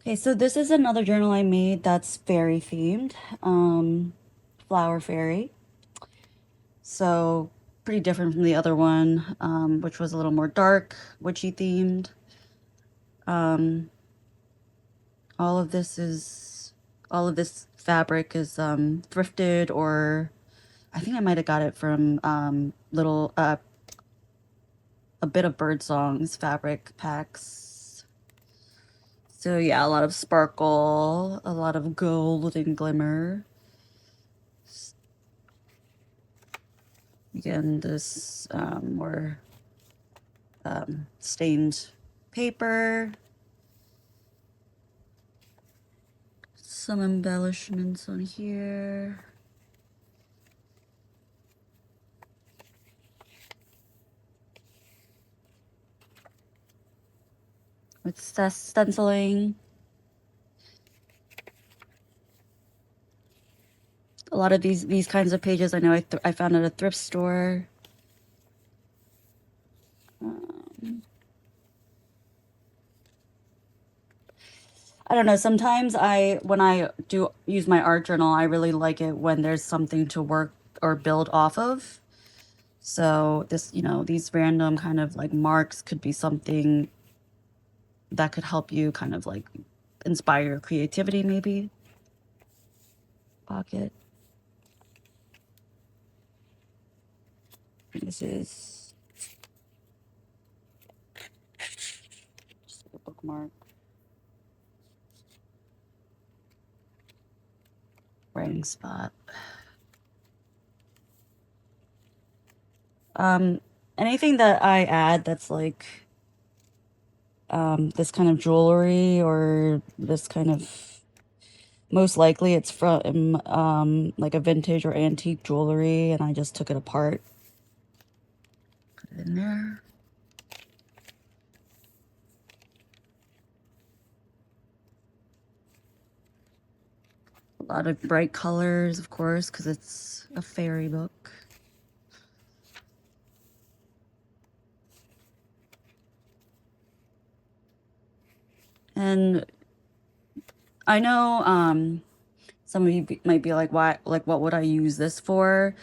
Okay, so this is another journal I made that's fairy themed, flower fairy. So pretty different from the other one, which was a little more dark, witchy themed. Um, all of this is, all of this fabric is thrifted, or I think I might have got it from a bit of Birdsong's fabric packs. So yeah, a lot of sparkle, a lot of gold and glimmer. Again, this more stained paper, some embellishments on here. With stenciling. A lot of these kinds of pages I know I found at a thrift store. I don't know. Sometimes when I do use my art journal, I really like it when there's something to work or build off of. So this, these random kind of like marks could be something that could help you kind of like inspire your creativity, maybe. Pocket. This is just a bookmark. Writing spot. Anything that I add that's like this kind of jewelry or this kind of, most likely it's from like a vintage or antique jewelry, and I just took it apart. Put it in there. A lot of bright colors, of course, because it's a fairy book. And I know some of you might be like, why, like, what would I use this for?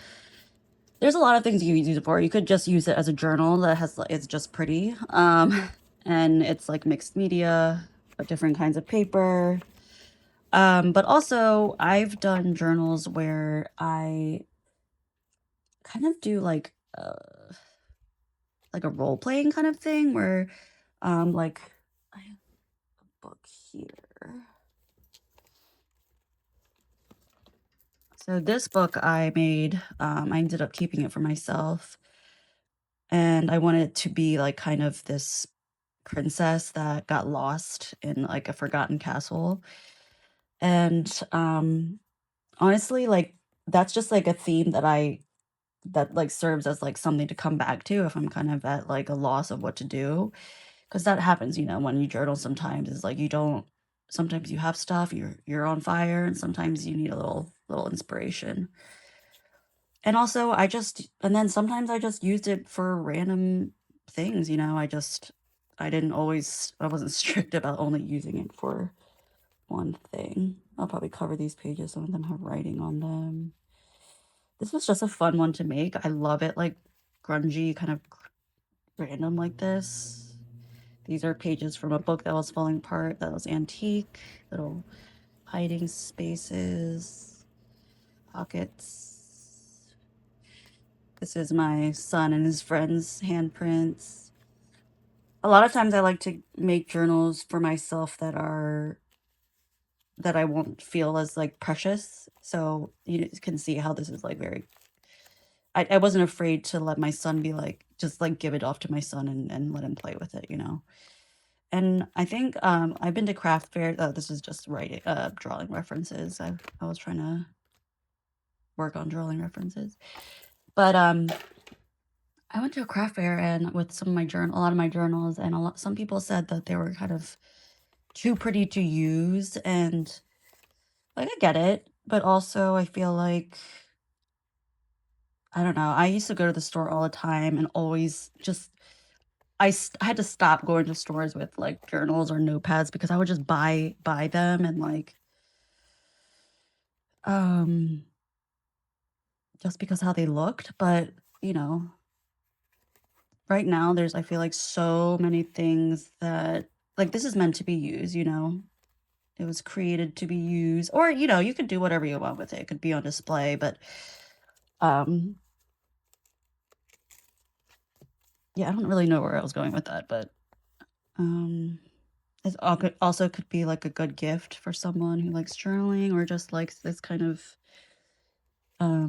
There's a lot of things you could use it for. You could just use it as a journal that has, it's just pretty. And it's like mixed media, different kinds of paper. But also I've done journals where I kind of do like a role playing kind of thing where, like I have a book here. So this book I made, I ended up keeping it for myself, and I wanted it to be like kind of this princess that got lost in like a forgotten castle. And honestly, like that's just like a theme that like serves as like something to come back to if I'm kind of at like a loss of what to do. Because that happens, when you journal sometimes, is like you don't, sometimes you have stuff, you're on fire, and sometimes you need a little inspiration. And also and then sometimes I just used it for random things, I wasn't strict about only using it for one thing. I'll probably cover these pages. Some of them have writing on them. This was just a fun one to make. I love it, like grungy, kind of random like this. These are pages from a book that was falling apart, that was antique, little hiding spaces, pockets. This is my son and his friends' handprints. A lot of times I like to make journals for myself that I won't feel as like precious. So you can see how this is like very, I wasn't afraid to let my son be like, just like give it off to my son and let him play with it. And I think I've been to craft fairs. Oh, this is just writing, drawing references. I was trying to work on drawing references, but I went to a craft fair and with a lot of my journals, and some people said that they were kind of too pretty to use, and like I get it, but also I feel like, I don't know. I used to go to the store all the time and always just I had to stop going to stores with, like, journals or notepads because I would just buy them and, like, um, just because how they looked, but, you know, right now, there's I feel like so many things that like, this is meant to be used, you know? It was created to be used or, you know, you could do whatever you want with it. It could be on display, but, um, yeah, I don't really know where I was going with that, but, um, it also could be, like, a good gift for someone who likes journaling or just likes this kind of, um